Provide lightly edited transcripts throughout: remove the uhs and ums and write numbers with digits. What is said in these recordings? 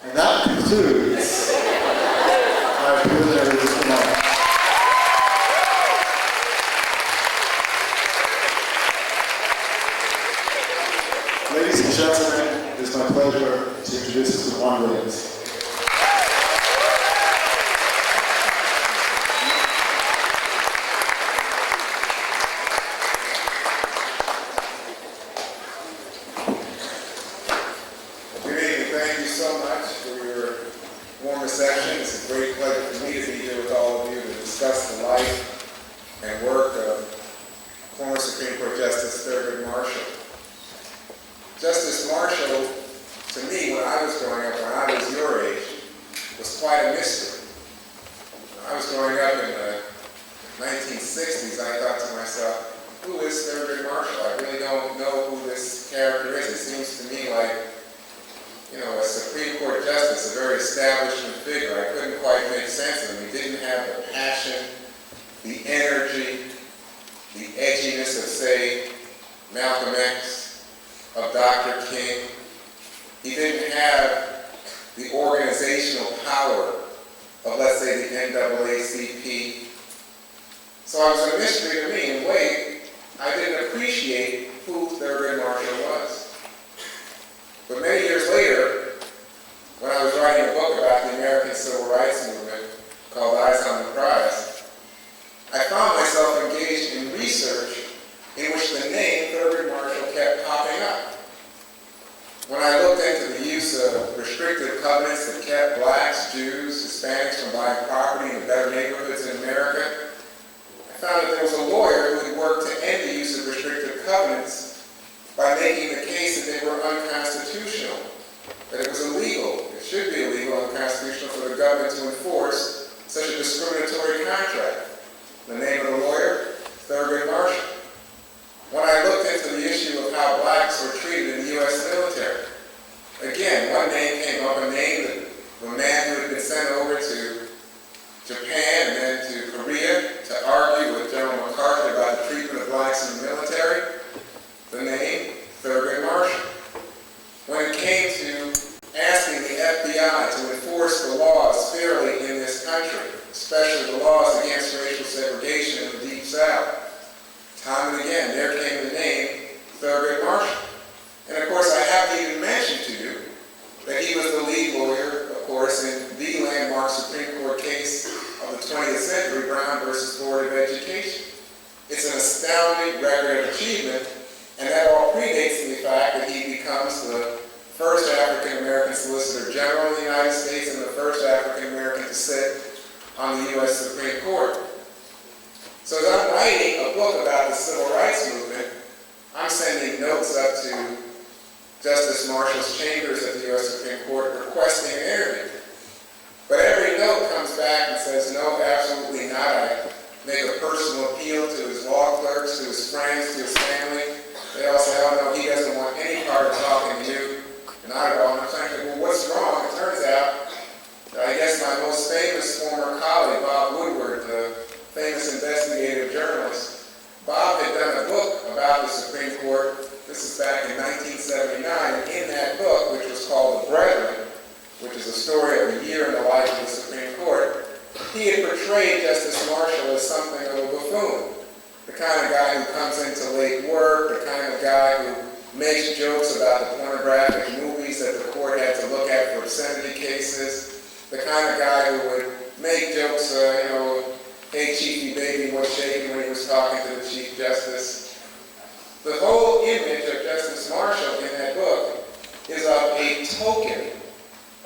And that concludes my preliminary remarks. Ladies and gentlemen, it is my pleasure to introduce Mr. Juan Williams. Thank you so much for your warm reception. It's a great pleasure for me to be here with all of you to discuss the life and work of former Supreme Court Justice Thurgood Marshall. Justice Marshall, to me, when I was growing up, when I was your age, was quite a mystery. When I was growing up in the 1960s, I thought to myself, who is Thurgood Marshall? I really don't know who this character is. It seems to me like, a Supreme Court justice, a very establishment figure. I couldn't quite make sense of him. He didn't have the passion, the energy, the edginess of, say, Malcolm X, of Dr. King. He didn't have the organizational power of, let's say, the NAACP. So it was a mystery to me. In a way, I didn't appreciate who Thurgood Marshall was. But many years later, when I was writing a book about the American Civil Rights Movement called Eyes on the Prize, I found myself engaged in research in which the name Thurgood Marshall kept popping up. When I looked into the use of restrictive covenants that kept blacks, Jews, Hispanics from buying property in the better neighborhoods in America, I found that there was a lawyer who had worked to end the use of restrictive covenants by making the case that they were unconstitutional, that it was illegal, it should be illegal and unconstitutional for the government to enforce such a discriminatory contract. The name of the lawyer, Thurgood Marshall. When I looked into the issue of how blacks were treated in the U.S. military, again, one name came up, a name of a man who had been sent over to Japan and then to Korea to argue with General MacArthur about the treatment of blacks in the military. The name, Thurgood Marshall. When it came to asking the FBI to enforce the laws fairly in this country, especially the laws against racial segregation in the Deep South, time and again, there came the name, Thurgood Marshall. And of course, I haven't even mentioned to you that he was the lead lawyer, of course, in the landmark Supreme Court case of the 20th century, Brown versus Board of Education. It's an astounding record of achievement. And that all predates the fact that he becomes the first African-American Solicitor General in the United States and the first African-American to sit on the U.S. Supreme Court. So as I'm writing a book about the Civil Rights Movement, I'm sending notes up to Justice Marshall's chambers at the U.S. Supreme Court requesting an interview. But every note comes back and says, no, absolutely not. I make a personal appeal to his law clerks, to his friends, to his family. They all say, oh no, he doesn't want any part of talking to you, and I don't. And I'm thinking, well, what's wrong? It turns out that I guess my most famous former colleague, Bob Woodward, the famous investigative journalist, Bob had done a book about the Supreme Court. This is back in 1979, and in that book, which was called The Brethren, which is a story of a year in the life of the Supreme Court, he had portrayed Justice Marshall as something of a buffoon. The kind of guy who comes into late work, the kind of guy who makes jokes about the pornographic movies that the court had to look at for obscenity cases, the kind of guy who would make jokes, hey Chiefy baby was shaking when he was talking to the Chief Justice. The whole image of Justice Marshall in that book is of a token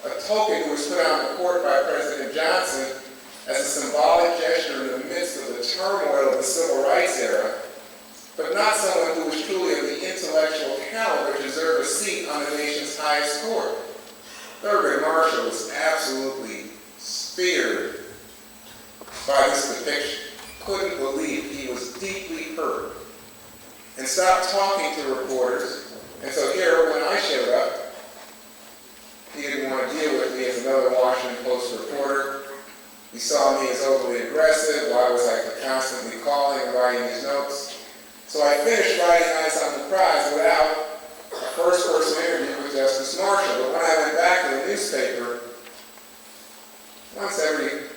who was put on the court by President Johnson as a symbolic gesture in the midst of the turmoil of the Civil Rights era, but not someone who was truly of the intellectual caliber to deserve a seat on the nation's highest court. Thurgood Marshall was absolutely speared by this depiction. Couldn't believe he was deeply hurt and stopped talking to reporters. And so here, when I showed up, he didn't want to deal with me as another Washington Post reporter. He saw me as overly aggressive. Why was I constantly calling and writing these notes? So I finished writing Eyes on the Prize without a first-person interview with Justice Marshall. But when I went back to the newspaper, once every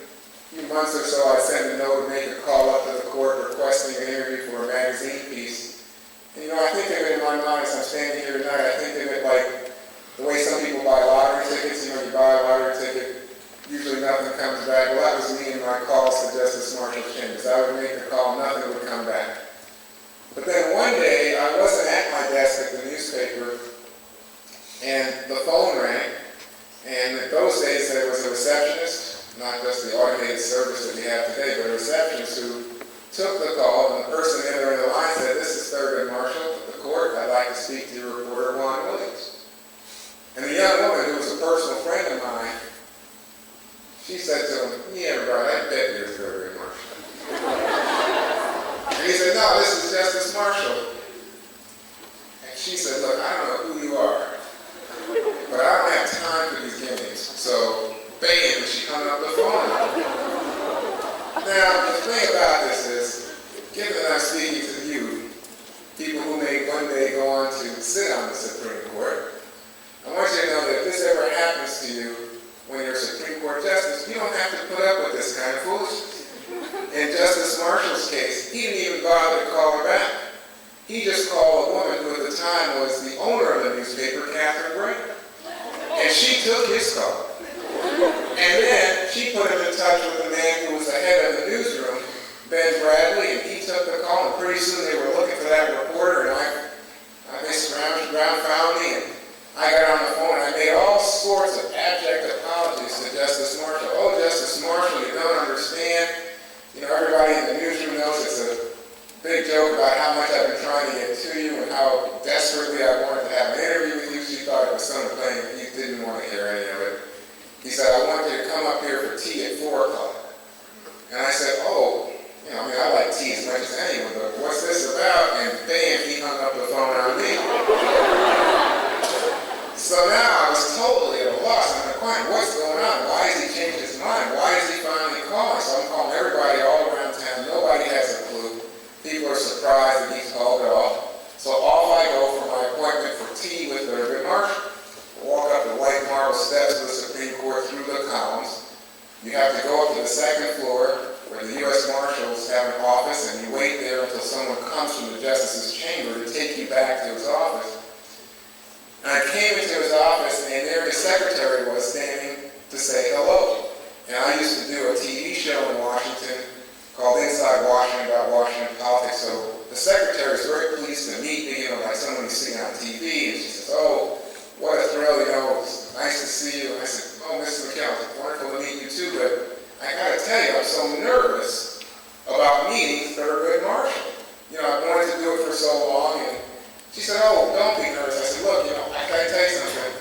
few months or so, I'd send a note or make a call up to the court requesting an interview for a magazine piece. And I think of it in my mind as I'm standing here tonight, I think of it like the way some people buy lottery tickets. You buy a lottery ticket, usually nothing comes back. Well, that was me and my calls to Justice Marshall's chambers. I would make the call, nothing would come back. But then one day, I wasn't at my desk at the newspaper, and the phone rang. And in those days, there was a receptionist, not just the automated service that we have today, but a receptionist who took the call, and the person in there in the line said, "This is Thurgood Marshall, the court. I'd like to speak to your reporter, Juan Williams." And the young woman, who was a personal friend of mine, she said to him, "Yeah, right, I bet you're Thurgood Marshall." And he said, "No, this is Justice Marshall." And she said, "Look, I don't know who you are, but I don't have time for these games." So, bam, she hung up the phone. Now, the thing about this is, given that I'm speaking to you, people who may one day go on to sit on the Supreme Court, I want you to know that if this ever happens to you when you're a Supreme Court Justice, you don't have to put up with this kind of foolishness. In Justice Marshall's case, he didn't even bother to call her back. He just called a woman who at the time was the owner of the newspaper, Catherine Gray. And she took his call. And then she put him in touch with the man who was the head of the newsroom, Ben Bradley, and he took the call, and pretty soon they were looking for that reporter, and they scrounged around, found me, and I got on the phone, and I made all sorts of abject apologies to Justice Marshall. "Oh, Justice Marshall, you don't understand. Everybody in the newsroom knows it's a big joke about how much I've been trying to get to you and how desperately I wanted to have an interview with you." She thought it was some thing. He didn't want to hear any of it. He said, "I want you to come up here for tea at 4 o'clock. And I said, "Oh, I like tea as much as anyone, but what's this about?" And bam, he hung up the phone on me. So now I was totally at a loss. I'm like, what's going on? Why has he changed his mind? Why is he finally calling? So I'm calling everybody all around town. Nobody has a clue. People are surprised that he's called at all. So off I go for my appointment for tea with Thurgood Marshall. Walk up the white marble steps of the Supreme Court through the columns. You have to go up to the second floor where the U.S. Marshals have an office, and you wait there until someone comes from the Justice's chamber to take you back to his office. And I came into his office, and there his secretary was standing to say hello. And I used to do a TV show in Washington called Inside Washington about Washington politics. So the secretary is very pleased to meet me, like someone you see on TV, and she says, "Oh, what a thrill, it's nice to see you." And I said, "Oh, Mr. McKell, it's wonderful to meet you too, but I gotta tell you, I'm so nervous about meeting Thurgood Marshall. I've wanted to do it for so long." And she said, "Oh, don't be nervous." I said, "Look, I gotta tell you something.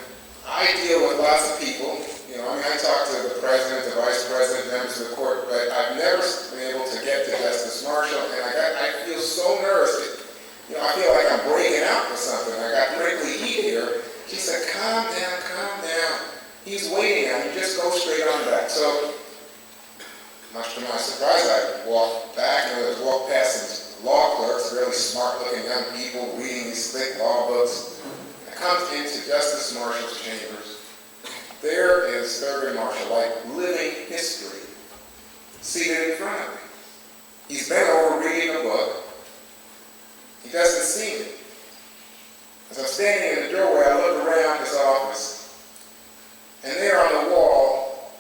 I deal with lots of people. I talk to the president, the vice president, members of the court, but I've never been able to get to Justice Marshall, and I feel so nervous. I feel like I'm breaking out with something. I got prickly heat here." She said, calm down. He's waiting on you. Just go straight on back." So, much to my surprise, I walked back, I walked past some law clerks, really smart-looking young people reading these thick law books. I come into Justice Marshall's chambers. There is Thurgood Marshall, like living history, seated in front of me. He's bent over reading a book. He doesn't see me. As I'm standing in the doorway, I look around his office, and there on the wall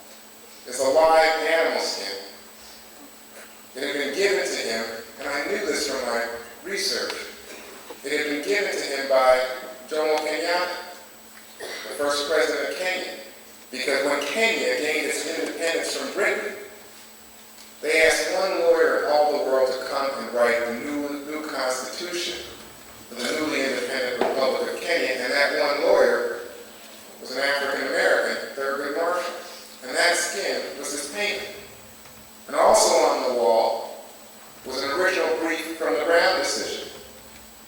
is a live animal skin. It had been given to him, and I knew this from my research. It had been given to him by Jomo Kenyatta, the first president of Kenya. Because when Kenya gained its independence from Britain, they asked one lawyer in all the world to come and write the new constitution for the newly independent Republic of Kenya, and that one lawyer was an African-American, Thurgood Marshall. And that skin was his painting. And also on the wall was an original brief from the Brown decision,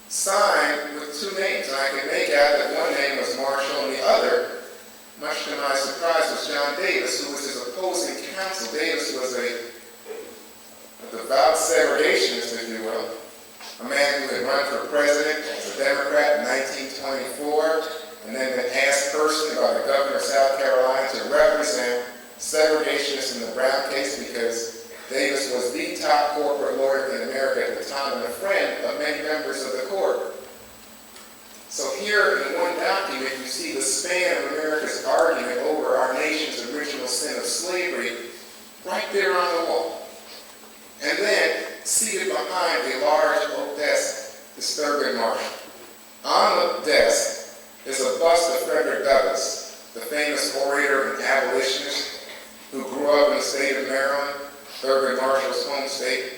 signed with 2 names. And I could make out that one name was Marshall and the other, much to my surprise, was John Davis, who was his opposing counsel. Davis was a devout segregationist, if you will, a man who had run for president as a Democrat in 1924, and then been asked personally by the governor of South Carolina segregationists in the Brown case because Davis was the top corporate lawyer in America at the time and a friend of many members of the court. So here in one document, you see the span of America's argument over our nation's original sin of slavery right there on the wall. And then, seated behind a large oak desk is Thurgood Marshall. On the desk is a bust of Frederick Douglass, the famous orator and abolitionist who grew up in the state of Maryland, Thurgood Marshall's home state.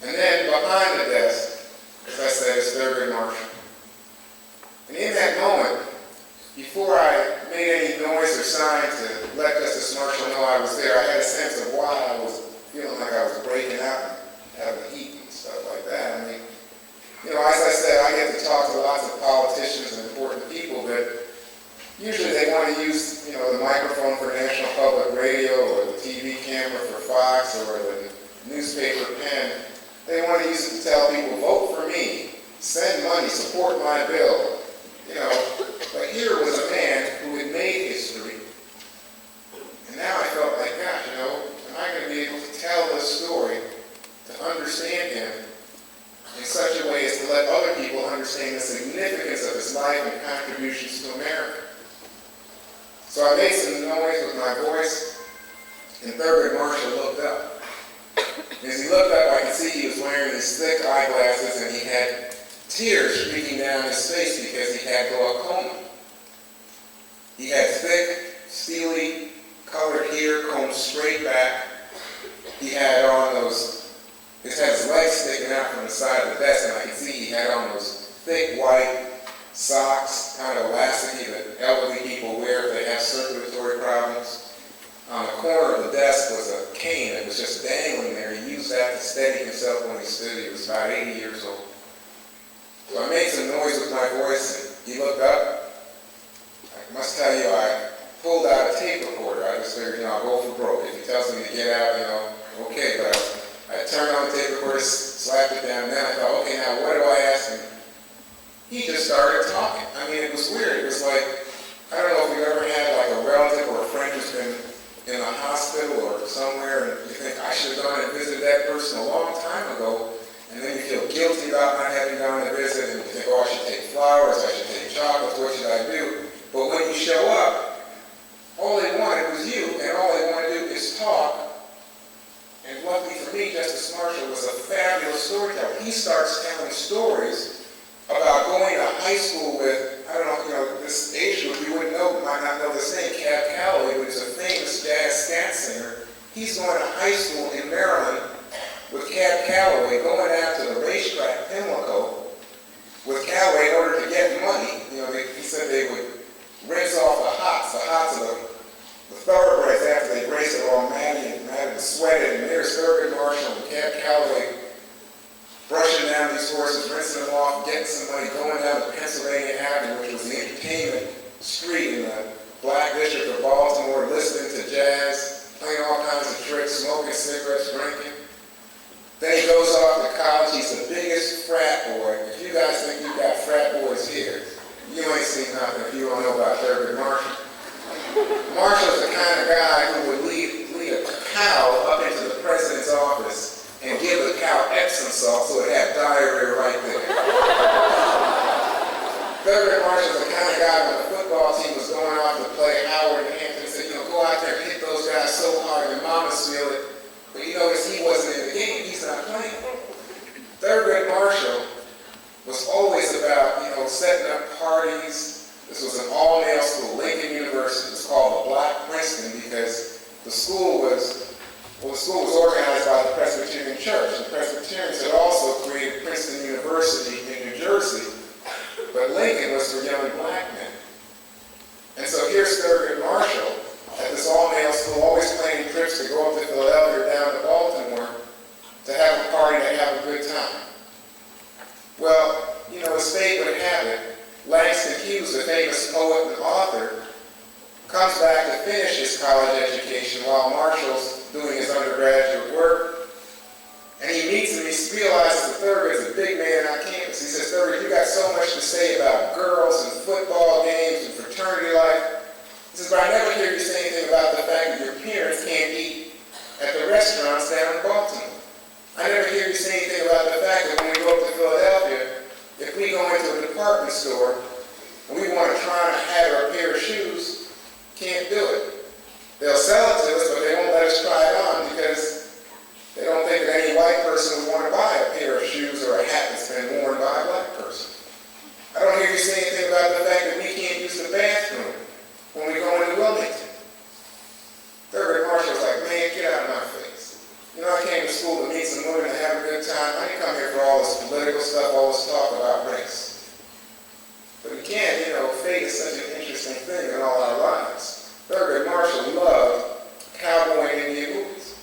And then behind the desk, as I said, is Thurgood Marshall. And in that moment, before I made any noise or sign to let Justice Marshall know I was there, I had a sense of why I was feeling like I was breaking out of the heat and stuff like that. I mean, as I said, I get to talk to lots of politicians and important people, but usually they want to use, the microphone for National Public Radio or the TV camera for Fox or the newspaper pen. They want to use it to tell people, vote for me, send money, support my bill. But here was a man who had made history, and now I felt like, gosh, am I going to be able to tell this story, to understand him in such a way as to let other people understand the significance of his life and contributions to America? So I made some noise with my voice, and Thurgood Marshall looked up. As he looked up, I could see he was wearing these thick eyeglasses, and he had tears streaking down his face because he had glaucoma. He had thick, steely colored hair combed straight back. He had on his legs sticking out from the side of the desk, and I could see he had on those thick white socks, kind of elasticy that elderly people wear if they have circulatory problems. On the corner of the desk was a cane that was just dangling there. He used that to steady himself when he stood. He was about 80 years old. So I made some noise with my voice, and he looked up. I must tell you, I pulled out a tape recorder. I just figured, I'll go for broke. If he tells me to get out, okay. But I turned on the tape recorder, slapped it down, and then I thought, okay, now what do I ask him? He just started talking. I mean, it was weird. It was like, I don't know if you've ever had like a relative or a friend who's been in a hospital or somewhere, and you think, I should have gone and visited that person a long time ago, and then you feel guilty about not having gone to visit, and you think, I should take flowers, I should take chocolates, what should I do? But when you show up, all they wanted was you, and all they want to do is talk. And luckily for me, Justice Marshall was a fabulous storyteller. He starts telling stories about going to high school with, I don't know, this age group you wouldn't know, might not know this name, Cab Calloway, who is a famous jazz scat singer. He's going to high school in Maryland with Cab Calloway, going out to the racetrack, Pimlico, with Calloway in order to get money. He said they would rinse off the hots of the thoroughbreds after they raced it all matted and sweated, and there's Thurgood Marshall and Cab Calloway brushing down these horses, rinsing them off, getting some money, going down to Pennsylvania Avenue, which was the entertainment street in the Black District of Baltimore, listening to jazz, playing all kinds of tricks, smoking cigarettes, drinking. Then he goes off to college. He's the biggest frat boy. If you guys think you've got frat boys here, you ain't seen nothing if you don't know about Thurgood Marshall. Marshall's the kind of guy who would lead a cow up into the president's office and give the cow Epsom salt so it had diarrhea right there. Thurgood Marshall's the kind of guy when the football team was going off to play Howard and Hampton, said, go out there and hit those guys so hard and mamas feel it. But you notice he wasn't in the game. He's not playing. Thurgood Marshall was always about, setting up parties. This was an all-male school, Lincoln University. It was called the Black Princeton because the school was organized by the Presbyterian Church. The Presbyterians had also created Princeton University in New Jersey, but Lincoln was for young black men. And so here's Thurgood Marshall at this all-male school, always planning trips to go up to Philadelphia or down to Baltimore to have a party, to have a good time. Well, as fate would have it, Langston Hughes, the famous poet and author, comes back to finish his college education while Marshall's doing his undergraduate work. And he meets him, he realizes that Thurgood's a big man on campus. He says, Thurgood, you got so much to say about girls and football games and fraternity life. He says, but I never hear you say anything about the fact down in Baltimore. I never hear you say anything about the fact that when we go up to Philadelphia, if we go into a department store and we want to try on a hat or a pair of shoes, can't do it. They'll sell it to us, but they won't let us try it on because they don't think that any white person would want to buy a pair of shoes or a hat that's been worn by a black person. I don't hear you say anything about the fact that we can't use the bathroom when we go into Wilmington. Thurgood Marshall was like, man, get out of my face. You know, I came to school to meet some women and have a good time. I didn't come here for all this political stuff, all this talk about race. But again, you know, fate is such an interesting thing in all our lives. Thurgood Marshall loved cowboy and Indian movies.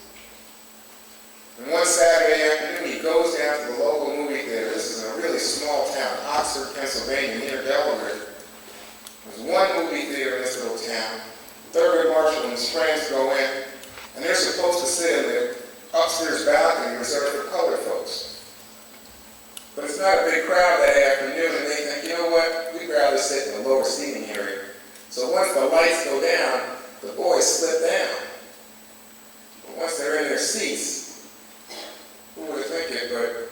And one Saturday afternoon, he goes down to the local movie theater. This is in a really small town, Oxford, Pennsylvania, near Delaware. There's one movie theater in this little town. Thurgood Marshall and his friends go in, and they're supposed to sit in the upstairs balcony reserved for colored folks. But it's not a big crowd that afternoon, and they think, you know what, we'd rather sit in the lower seating area. So once the lights go down, the boys slip down. But once they're in their seats, who would have think it, but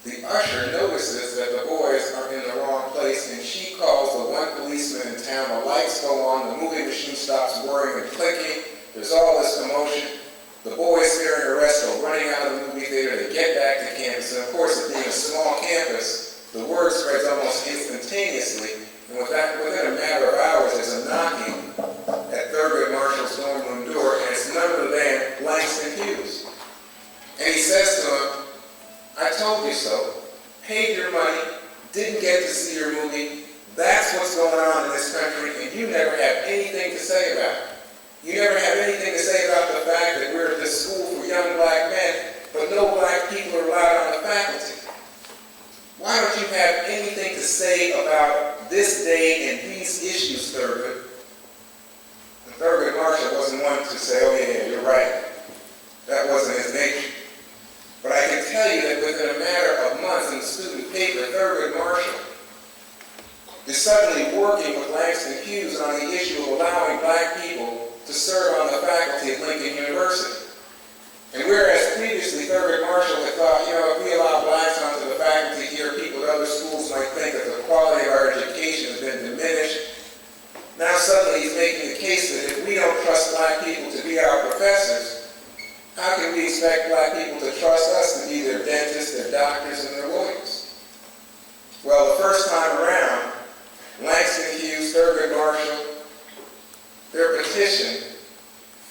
the usher notices that the boys are in the wrong place, and she calls the one policeman in town. The lights go on, the movie machine stops whirring and clicking. There's all this commotion. The boys fearing arrest go running out of the movie theater. They get back to campus, and of course, it being a small campus, the word spreads almost instantaneously. And within a matter of hours, there's a knocking at Thurgood Marshall's dorm room door, and it's none other than Langston Hughes. And he says to him, I told you so, paid your money, didn't get to see your movie, that's what's going on in this country, and you never have anything to say about it. You never have anything to say about the fact that we're at this school for young black men, but no black people are allowed on the faculty. Why don't you have anything to say about this day and these issues, Thurgood? And Thurgood Marshall wasn't one to say, oh yeah, you're right. That wasn't his nature. But I can tell you that within a matter of months in the student paper, Thurgood Marshall is suddenly working with Langston Hughes on the issue of allowing black people to serve on the faculty at Lincoln University. And whereas previously Thurgood Marshall had thought, you know, if we allow blacks onto the faculty here, people at other schools might think that the quality of our education has been diminished. Now suddenly he's making the case that if we don't trust black people to be our professors, how can we expect black people to trust us to be their dentists, their doctors, and their lawyers? Well, the first time around, Langston Hughes, Thurgood Marshall, their petition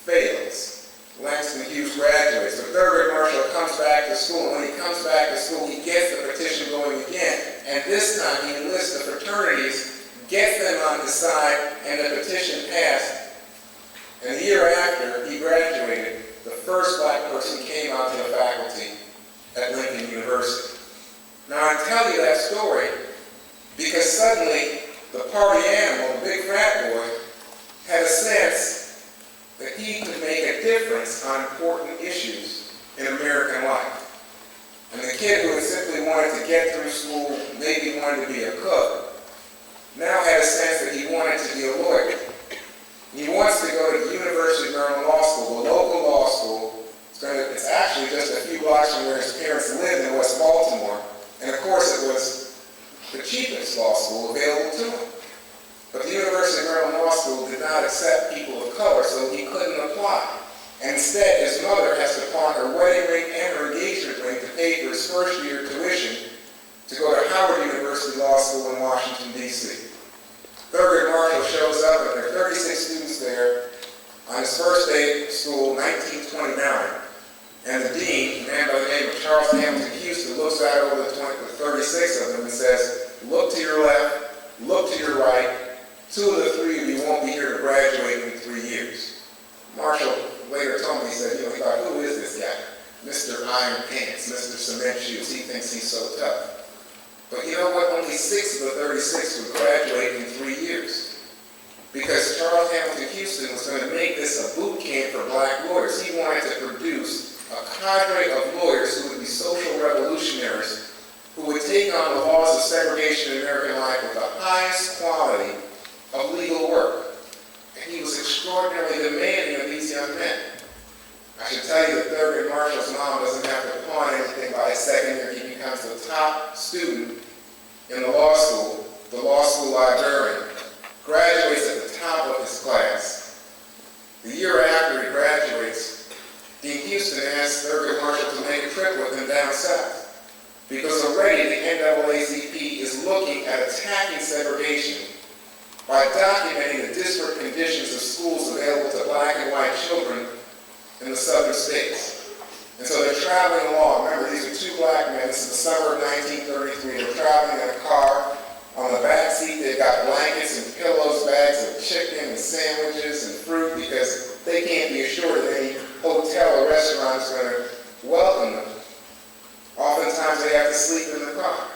fails. Langston Hughes graduates, but Thurgood Marshall comes back to school. When he comes back to school, he gets the petition going again, and this time he enlists the fraternities, gets them on his side, and the petition passed. And the year after he graduated, the first black person came onto the faculty at Lincoln University. Now I tell you that story because suddenly the party animal, the big frat boy, had a sense that he could make a difference on important issues in American life. And the kid who had simply wanted to get through school, maybe wanted to be a cook, now had a sense that he wanted to be a lawyer. He wants to go to the University of Maryland Law School, a local law school. It's actually just a few blocks from where his parents lived in West Baltimore. And of course it was the cheapest law school available to him. But the University of Maryland Law School did not accept people of color, so he couldn't apply. And instead, his mother has to pawn her wedding ring and her engagement ring to pay for his first year tuition to go to Howard University Law School in Washington, D.C. Thurgood Marshall shows up, and there are 36 students there on his first day of school, 1929. And the dean, a man by the name of Charles Hamilton Houston, looks out over the 36 of them and says, look to your left, look to your right. 2 of the 3 of you won't be here to graduate in 3 years. Marshall later told me, he said, you know, he thought, who is this guy? Mr. Iron Pants, Mr. Cement Shoes. He thinks he's so tough. But you know what? Only 6 of the 36 would graduate in 3 years. Because Charles Hamilton Houston was going to make this a boot camp for black lawyers. He wanted to produce a cadre of lawyers who would be social revolutionaries, who would take on the laws of segregation in American life with the highest quality of legal work. And he was extraordinarily demanding of these young men. I should tell you that Thurgood Marshall The year after he graduates, Dean Houston asked Thurgood Marshall to make a trip with him down south, because already the NAACP is looking at attacking segregation by documenting the disparate conditions of schools available to black and white children in the southern states. And so they're traveling along. Remember, these are two black men. This is the summer of 1933. They're traveling in a car. On the back seat, they've got blankets and pillows, bags of chicken and sandwiches and fruit, because they can't be assured that any hotel or restaurant is going to welcome them. Oftentimes, they have to sleep in the car.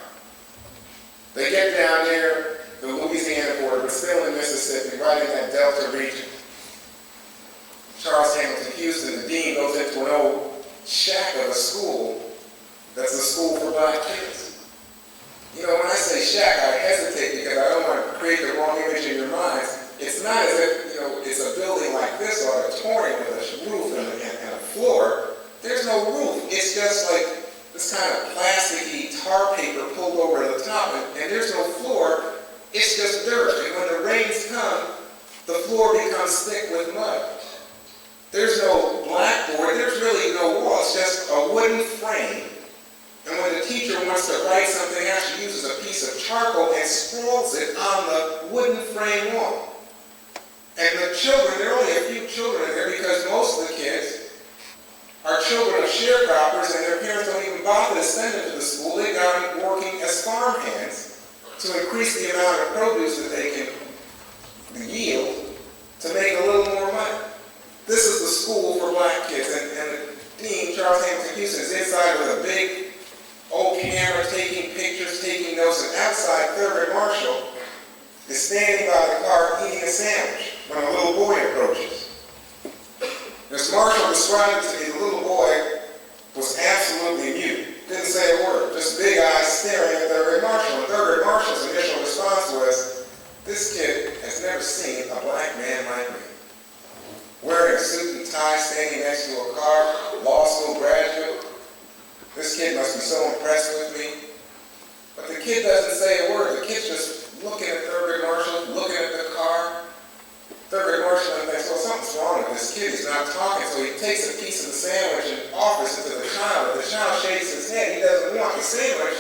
They get down near the Louisiana border, but still in Mississippi, right in that Delta region. Charles Hamilton Houston, the dean, goes into an old shack of a school that's a school for black kids. You know, when I say shack, I hesitate because I don't want to create the wrong image in your minds. It's not as if, you know, it's a building like this, auditorium with a roof and a floor. There's no roof. It's just like this kind of plasticky tar paper pulled over the top, and there's no floor. It's just dirt. And when the rains come, the floor becomes thick with mud. There's no blackboard. There's really no wall. It's just a wooden frame. And when the teacher wants to write something out, she uses a piece of charcoal and scrawls it on the wooden frame wall. And the children, there are only a few children in there because most of the kids are children of sharecroppers, and their parents don't even bother to send them to the school. They got them working as farm hands to increase the amount of produce that they can yield to make a little more money. This is the school for black kids, and the dean, Charles Hamilton Houston, is inside with a big old camera taking pictures, taking notes, and outside Thurgood Marshall is standing by the car eating a sandwich when a little boy approaches. As Marshall described it to me, the little boy was absolutely mute, didn't say a word, just big eyes staring at Thurgood Marshall. And Thurgood Marshall's initial response was, "This kid has never seen a black man like me." Wearing a suit and tie, standing next to a car, law school graduate. This kid must be so impressed with me. But the kid doesn't say a word. The kid's just looking at Thurgood Marshall, looking at the car. Thurgood Marshall thinks, well, something's wrong with this kid. He's not talking. So he takes a piece of the sandwich and offers it to the child. But the child shakes his head. He doesn't want the sandwich.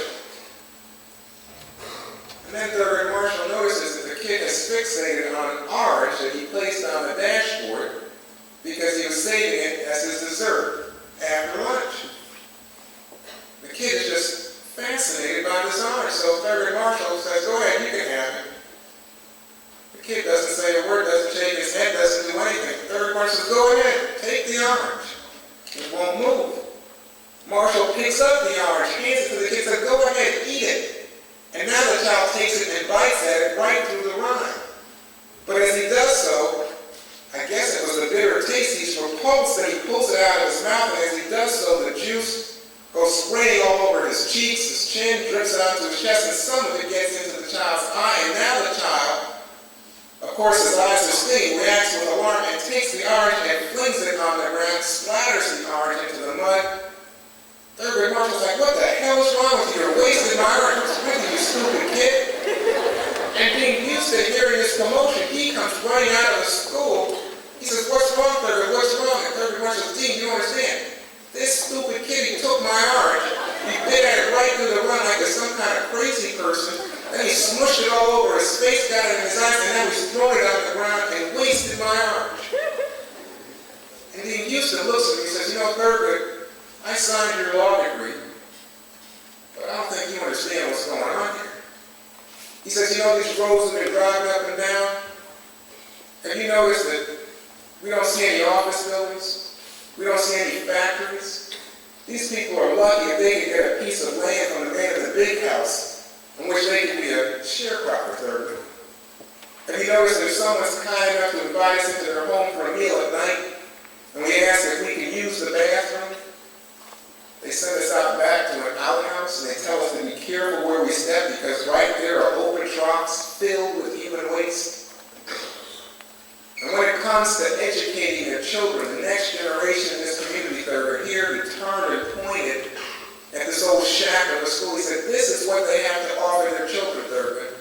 And then Thurgood Marshall notices that the kid has fixated on an orange that he placed on the dashboard because he was saving it as his dessert after lunch. The kid is just fascinated by this orange, so Thurgood Marshall says, "Go ahead, you can have it." The kid doesn't say a word, doesn't shake his head, doesn't do anything. Thurgood Marshall says, "Go ahead, take the orange." It won't move. Marshall picks up the orange, hands it to the kid, says, "Go ahead, eat it." And now the child takes it and bites at it right through the rind. But as he does so, I guess it was a bitter taste, he's repulsed, and he pulls it out of his mouth, and as he does so, the juice goes spraying all over his cheeks, his chin, drips it onto his chest, and some of it gets into the child's eye. And now the child, of course his eyes are stinging, reacts with alarm and takes the orange and flings it on the ground, splatters the orange into the mud. Thurgood Marshall's like, "What the hell is wrong with you? You're wasting my orange. What's with you, you stupid kid?" And being used to hearing this commotion, he comes running out of the school. He says, "What's wrong, Thurgood? What's wrong?" And Thurgood Marshall says, "Dean, you understand? This stupid kid, he took my orange, he bit at it right through the run like it's some kind of crazy person, then he smushed it all over his face, got it in his eyes, and now he's throwing it on the ground and wasted my orange." And then Houston looks at me and says, "You know, Thurgood, I signed your law degree, but I don't think you understand what's going on here." He says, "You know these roads we've been driving up and down? Have you noticed that we don't see any office buildings? We don't see any factories? These people are lucky if they can get a piece of land from the man in the big house in which they can be a sharecropper, Thurgood. Have you noticed that if someone's kind enough to invite us into their home for a meal at night, and we ask if we can use the bathroom, they send us out back to an outhouse and they tell us to be careful where we step because right there are open troughs filled with human waste? And when it comes to educating their children, the next generation in this community, Thurgood, here he turned and pointed at this old shack of a school. He said, "This is what they have to offer their children, Thurgood.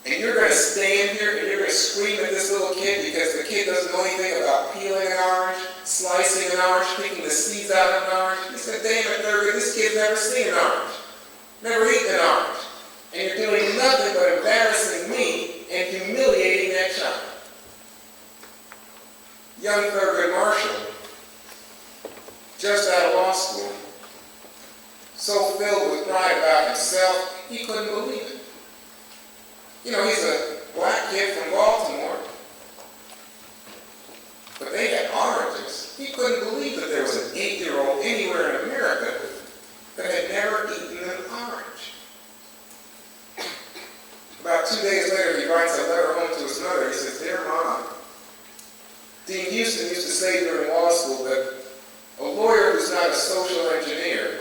And you're going to stand here and you're going to scream at this little kid because the kid doesn't know anything about peeling an orange, slicing an orange, picking the seeds out of an orange. He said, damn it, Thurgood, this kid's never seen an orange, never eaten an orange. And you're doing nothing but embarrassing me and humiliating that child. Young Thurgood Marshall, just out of law school, so filled with pride about himself, he couldn't believe it. You know, he's a black kid from Baltimore, but they had oranges. He couldn't believe that there was an 8-year-old anywhere in America that had never eaten an orange. About 2 days later, he writes a letter home to his mother. He says, "Dear Mom, Dean Houston used to say during law school that a lawyer who's not a social engineer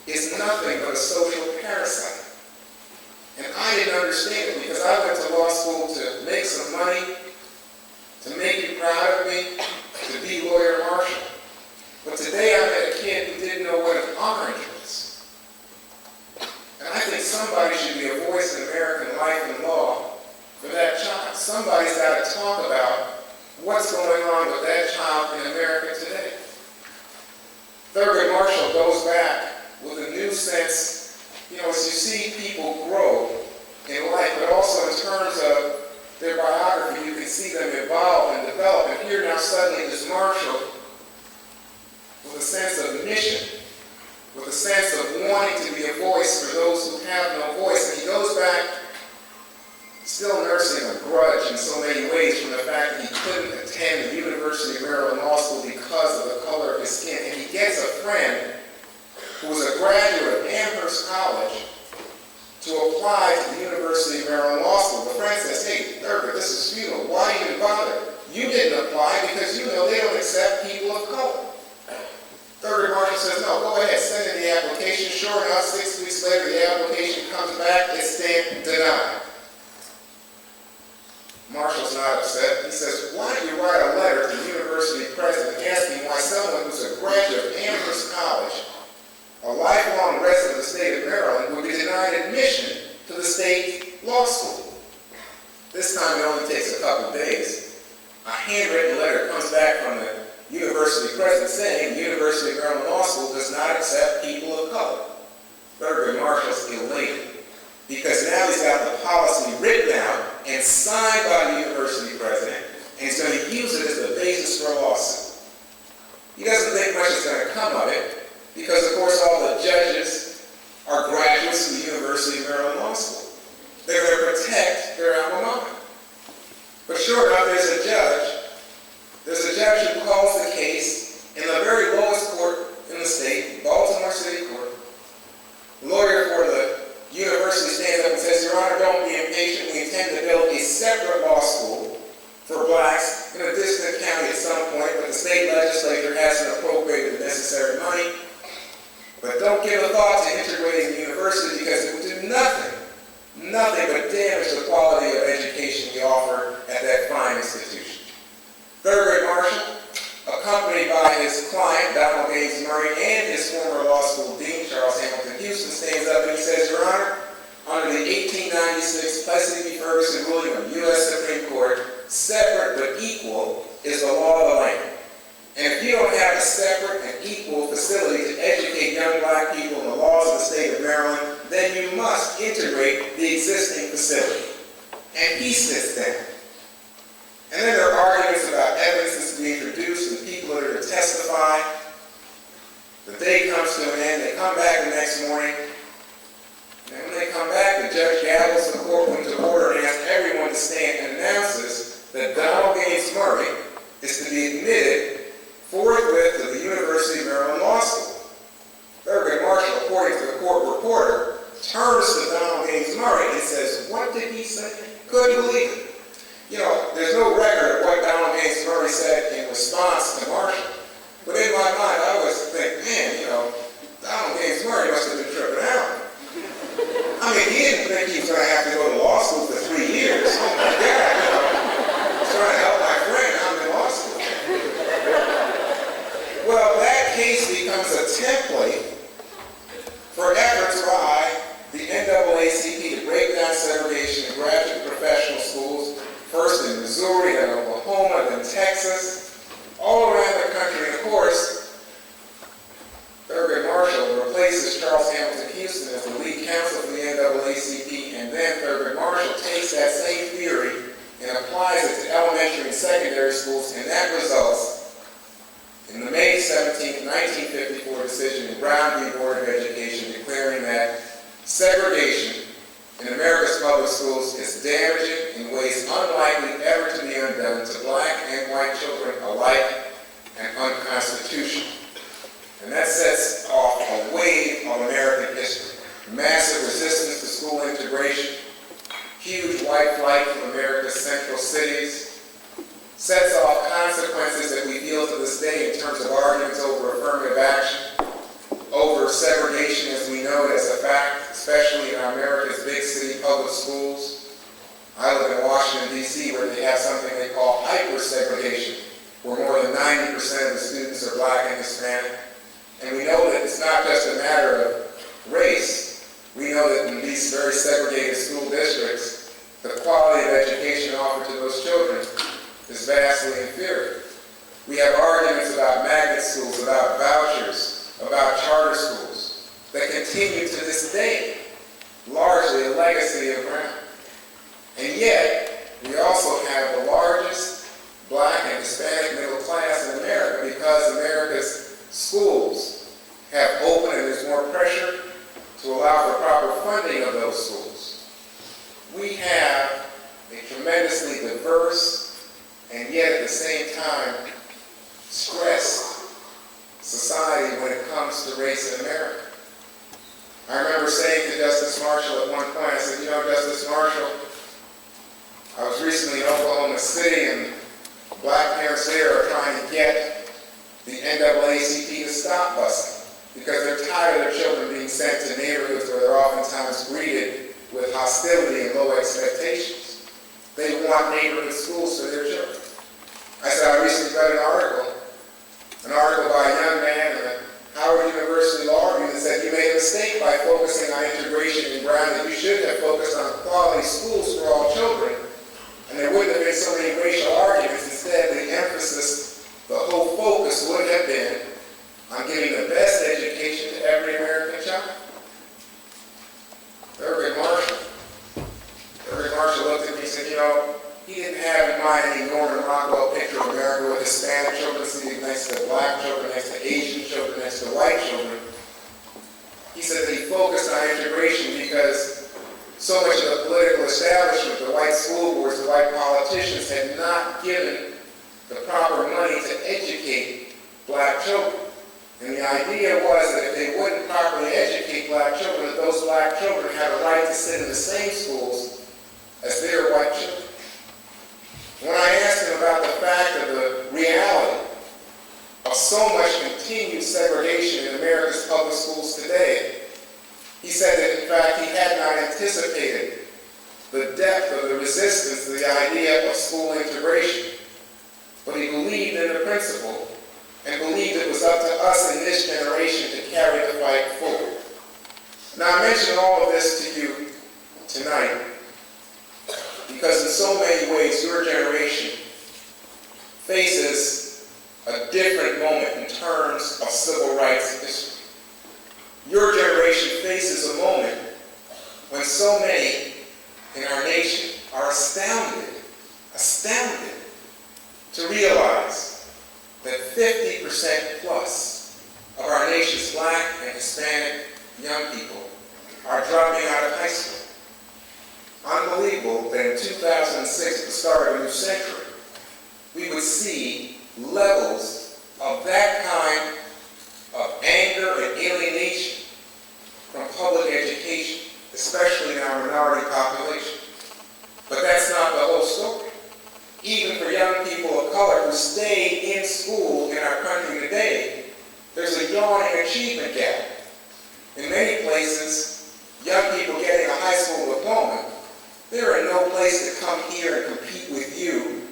is nothing but a social parasite. And I didn't understand it because I went to law school to make some money, to make you proud of me, to be Lawyer Marshall. But today I met a kid who didn't know what an orange was. And I think somebody should be a voice in American life and law for that child. Somebody's got to talk about what's going on with that child in America today." Thurgood Marshall goes back with a new sense. You know, as you see people grow in life, but also in terms of their biography, you can see them evolve and develop. And here now suddenly is Marshall with a sense of mission, with a sense of wanting to be a voice for those who have no voice. And he goes back still nursing a grudge in so many ways from the fact that he couldn't attend the University of Maryland Law School because of the color of his skin. And he gets a friend who was a graduate of Amherst College to apply to the University of Maryland Law School. The friend says, "Hey, Thurgood, this is futile. Why even bother? You didn't apply because you know they don't accept people of color." Thurgood Marshall says, "No, go ahead, send in the application." Sure enough, 6 weeks later, the application comes back, it's stamped denied. Marshall's not upset. He says, "Why don't you write a letter to the university president asking why someone who's a graduate of Amherst College, a lifelong resident of the state of Maryland, would be denied admission to the state law school?" This time it only takes a couple of days. A handwritten letter comes back from the university president saying the University of Maryland Law School does not accept people of color. Thurgood Marshall's elated because now he's got the policy written out and signed by the university president, and he's going to use it as the basis for a lawsuit. He doesn't think much is going to come of it, because of course all the judges are graduates of the University of Maryland Law School. They're going to protect their alma mater. But sure enough, there's a judge who calls the case in the very lowest court in the state, Baltimore City Court. The lawyer for the university stands up and says, "Your Honor, don't be impatient. We intend to build a separate law school for blacks in a distant county at some point, but the state legislature hasn't appropriated the necessary money. But don't give a thought to integrating the university because it will do nothing but damage the quality of education we offer at that fine institution." Thurgood Marshall, accompanied by his client, Donald Gaines Murray, and his former law school dean, Charles Hamilton Houston, stands up and he says, "Your Honor, under the 1896 Plessy v. Ferguson ruling of the U.S. Supreme Court, separate but equal is the law of the land. And if you don't have a separate and equal facility to educate young black people in the laws of the state of Maryland, then you must integrate the existing facility." And he sits down. And then there are arguments about evidence that's to be introduced and people that are to testify. The day comes to an end. They come back the next morning. And when they come back, the judge gavels the courtroom to order and asks everyone to stand and announces that Donald Gaines Murray is to be admitted forthwith to the University of Maryland Law School. Thurgood Marshall, according to the court reporter, turns to Donald Gaines Murray and says, "What did he say?" Couldn't believe it. You know, there's no record of what Donald Gaines Murray said in response to Marshall. But in my mind, I always think, man, you know, Donald Gaines Murray must have been tripping out. I mean, he didn't think he was going to have to go to law school for 3 years. Oh my God, you know, I was trying to help my friend, I'm in law school. Well, that case becomes a template for efforts by the NAACP to break down segregation in graduate in Texas, all around the country. And of course, Thurgood Marshall replaces Charles Hamilton Houston as the lead counsel for the NAACP, and then Thurgood Marshall takes that same theory and applies it to elementary and secondary schools, and that results in the May 17, 1954 decision in Brown v. Board of Education declaring that segregation in America's public schools is damaging in ways unlikely ever to be undone to black and white children alike and unconstitutional. And that sets off a wave of American history. Massive resistance to school integration, huge white flight from America's central cities, sets off consequences that we feel to this day in terms of arguments over affirmative action, over segregation as we know it as a fact, especially in America's big city public schools. I live in Washington, D.C., where they have something they call hyper-segregation, where more than 90% of the students are black and Hispanic. And we know that it's not just a matter of race. We know that in these very segregated school districts, the quality of education offered to those children is vastly inferior. We have arguments about magnet schools, about vouchers, about charter schools that continue to this day, largely a legacy of Brown. And yet, we also have the largest black and Hispanic middle class in America because America's schools have opened and there's more pressure to allow for proper funding of those schools. We have a tremendously diverse and yet at the same time stressed society when it comes to race in America. I remember saying to Justice Marshall at one point, I said, you know, Justice Marshall, I was recently in Oklahoma City and black parents there are trying to get the NAACP to stop busing because they're tired of their children being sent to neighborhoods where they're oftentimes greeted with hostility and low expectations. They want neighborhood schools for their children. I said, I recently read an article by a young man in a Howard University law review that said you made a mistake by focusing on integration in Brown, that you should have focused on quality schools for all children, and there wouldn't have been so many racial arguments. Instead, the emphasis, the whole focus would have been on giving the best education to every American child. Thurgood Marshall looked at me and said, you know, he didn't have in mind any Norman Rockwell picture of America with Hispanic children sitting next to black children, next to Asian children, next to white children. He said that he focused on integration because so much of the political establishment, the white school boards, the white politicians had not given the proper money to educate black children. And the idea was that if they wouldn't properly educate black children, that those black children had a right to sit in the same schools as their white children. When I asked him about the fact of the reality of so much continued segregation in America's public schools today, he said that in fact he had not anticipated the depth of the resistance to the idea of school integration. But he believed in the principle and believed it was up to us in this generation to carry the fight forward. Now I mention all of this to you tonight because in so many ways your generation faces a different moment in terms of civil rights history. Your generation faces a moment when so many in our nation are astounded to realize that 50% plus of our nation's black and Hispanic young people are dropping out of high school. Unbelievable that in 2006, at the start of a new century, we would see levels of that kind of anger and alienation from public education, especially in our minority population. But that's not the whole story. Even for young people of color who stay in school in our country today, there's a yawning achievement gap. In many places, young people getting a high school diploma, they're in no place to come here and compete with you,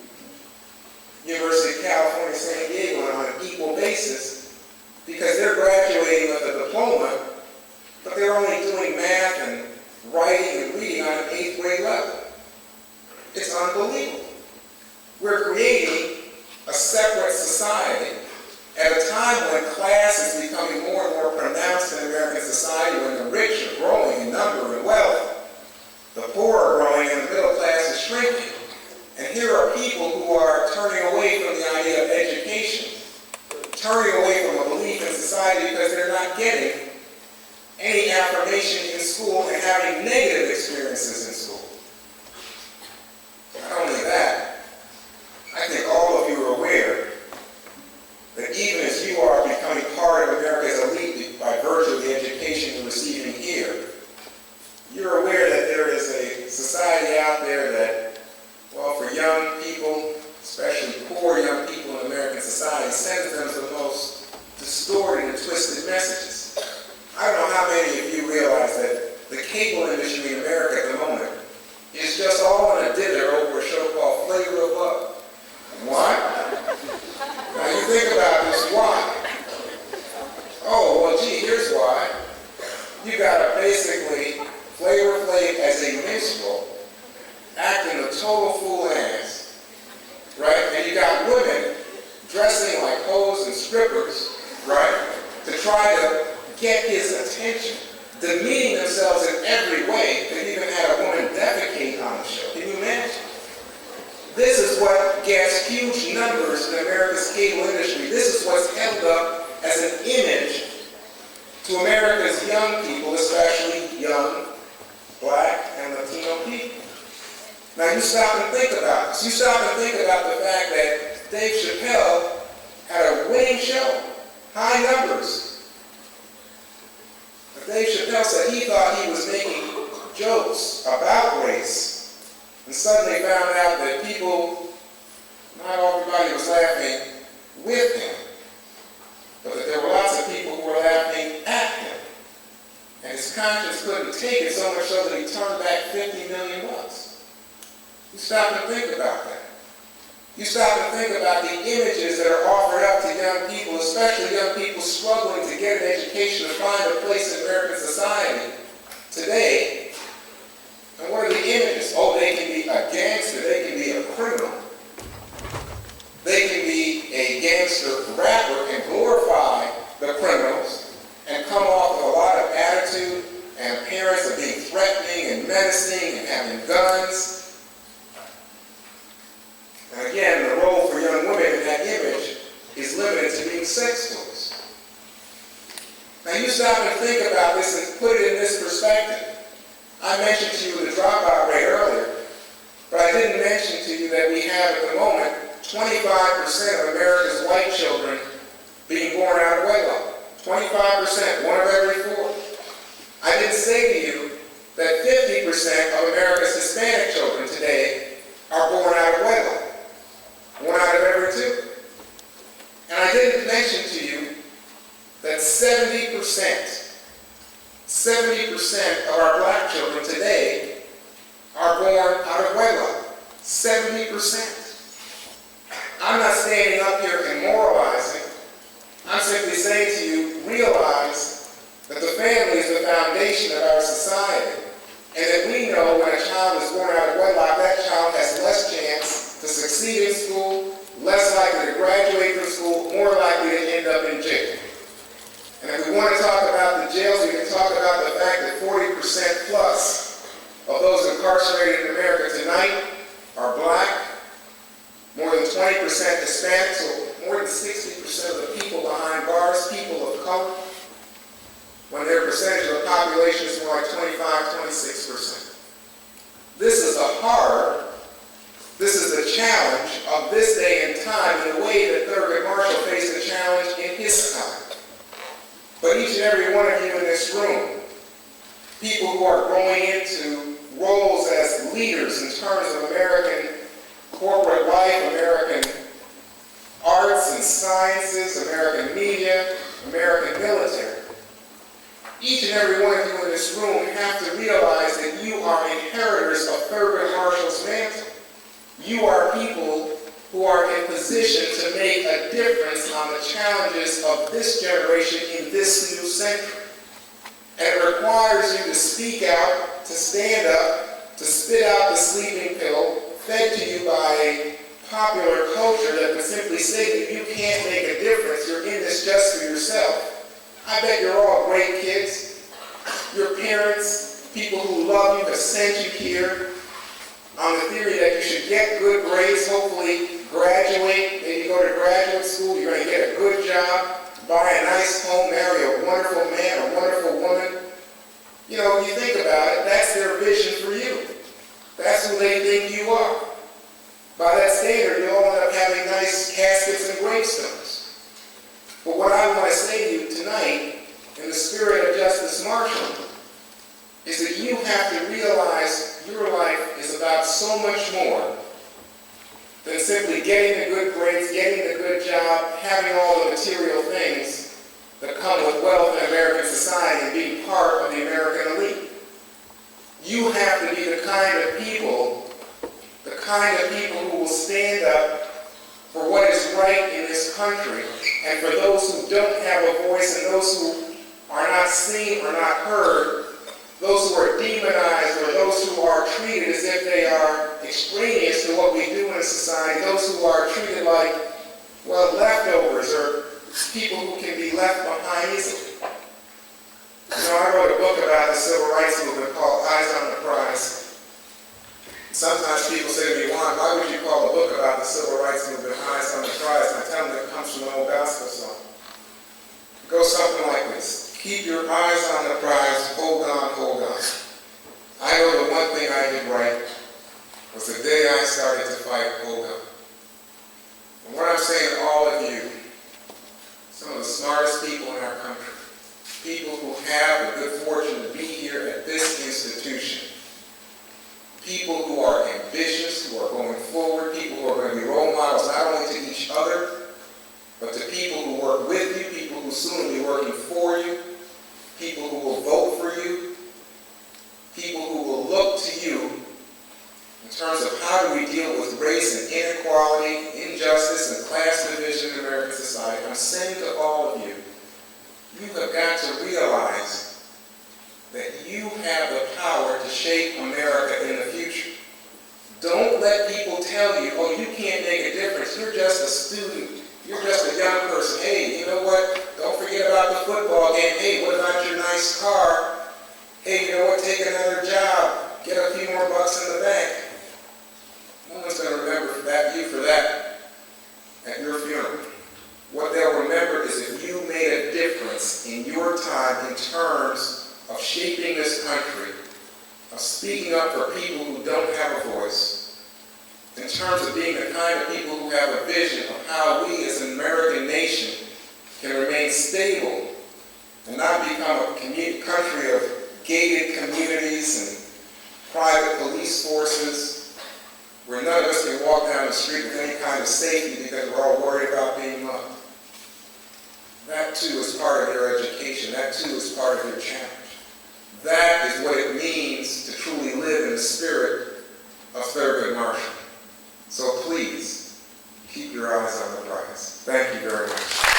University of California, San Diego, on an equal basis, because they're graduating with a diploma, but they're only doing math and writing and reading on an 8th grade level. It's unbelievable. We're creating separate society at a time when class is becoming more and more pronounced in American society, when the rich are growing in number and wealth, the poor are growing and the middle class is shrinking. And here are people who are turning away from the idea of education, turning away from a belief in society because they're not getting any affirmation in school and having negative experiences in school. Not only that, I think all of you are aware that even as you are becoming part of America's elite by virtue of the education you're receiving here, you're aware that there is a society out there that, well, for young people, especially poor young people in American society, sends them the most distorted and twisted messages. I don't know how many of you realize that the cable industry in America at the moment is just all in a dither over a show called Flavor of Love. Why? Now you think about this, why? Oh, well, gee, here's why. You got basically Flavor Flav as a minstrel, acting a total fool ass, right? And you got women dressing like hoes and strippers, right? To try to get his attention, demeaning themselves in every way. They even had a woman defecate on the show. Can you imagine? This is what gets huge numbers in America's cable industry. This is what's held up as an image to America's young people, especially young Black and Latino people. Now you stop and think about this. You stop and think about the fact that Dave Chappelle had a winning show, high numbers. But Dave Chappelle said he thought he was making jokes about race, and suddenly found out that people, not everybody was laughing with him, but that there were lots of people who were laughing at him. And his conscience couldn't take it, so much so that he turned back $50 million. You stop and think about that. You stop and think about the images that are offered up to young people, especially young people struggling to get an education, to find a place in American society today. And what are the images? Oh, they can be a gangster, they can be a criminal. They can be a gangster rapper and glorify the criminals and come off with a lot of attitude and appearance of being threatening and menacing and having guns. And again, the role for young women in that image is limited to being sex toys. Now you stop and think about this and put it in this perspective. I mentioned to you the dropout rate earlier, but I didn't mention to you that we have at the moment 25% of America's white children being born out of wedlock. 25%, one of every four. I didn't say to you that 50% of America's Hispanic children today are born out of wedlock. One out of every two. And I didn't mention to you that 70% of our Black children today are born out of wedlock. 70%. I'm not standing up here and moralizing. I'm simply saying to you, realize that the family is the foundation of our society, and that we know when a child is born out of wedlock, that child has less chance to succeed in school, less likely to graduate from school, more likely to end up in jail. And if we want to talk about the jails, we can talk about the fact that 40% plus of those incarcerated in America tonight are Black, more than 20% Hispanic, so more than 60% of the people behind bars, people of color, when their percentage of the population is more like 25, 26%. This is a horror. This is a challenge of this day and time in the way that Thurgood Marshall faced a challenge in his time. But each and every one of you in this room, people who are growing into roles as leaders in terms of American corporate life, American arts and sciences, American media, American military. Each and every one of you in this room have to realize that you are inheritors of Thurgood Marshall's mantle. You are people who are in position to make a difference on the challenges of this generation in this new century. And it requires you to speak out, to stand up, to spit out the sleeping pill fed to you by a popular culture that would simply say to you, you can't make a difference, you're in this just for yourself. I bet you're all great kids. Your parents, people who love you, have sent you here on the theory that you should get good grades, hopefully graduate, maybe go to graduate school, you're going to get a good job, buy a nice home, marry a wonderful man, a wonderful woman. You know, you think about it, that's their vision for you. That's who they think you are. By that standard, you all end up having nice caskets and gravestones. But what I want to say to you tonight, in the spirit of Justice Marshall, is that you have to realize your life is about so much more than simply getting the good grades, getting the good job, having all the material things that come with wealth in American society and being part of the American elite. You have to be the kind of people who will stand up for what is right in this country, and for those who don't have a voice and those who are not seen or not heard, those who are demonized or those who are treated as if they are extraneous to what we do in society, those who are treated like, well, leftovers or people who can be left behind easily. You know, I wrote a book about the civil rights movement called Eyes on the Prize. Sometimes people say to me, Juan, why would you call a book about the civil rights movement Eyes on the Prize? And I tell them that it comes from an old gospel song. It goes something like this. Keep your eyes on the prize, hold on, hold on. I know the one thing I did right was the day I started to fight, hold on. And what I'm saying to all of you, some of the smartest people in our country, people who have the good fortune to be here at this institution, people who are ambitious, who are going forward, people who are going to be role models not only to each other, but to people who work with you, people who soon will be working for you, people who will vote for you, people who will look to you in terms of how do we deal with race and inequality, injustice, and class division in American society. I'm saying to all of you, you have got to realize that you have the power to shape America in the future. Don't let people tell you, oh, you can't make a difference. You're just a student. You're just a young person. Hey, you know what? Don't forget about the football game. Hey, what about your nice car? Hey, you know what? Take another job. Get a few more bucks in the bank. No one's going to remember you for that at your funeral. What they'll remember is if you made a difference in your time in terms of shaping this country, of speaking up for people who don't have a voice, in terms of being the kind of people who have a vision of how we as an American nation can remain stable and not become a country of gated communities and private police forces where none of us can walk down the street with any kind of safety because we're all worried about being mugged. That too is part of your education. That too is part of your challenge. That is what it means to truly live in the spirit of Thurgood Marshall. So please, keep your eyes on the prize. Thank you very much.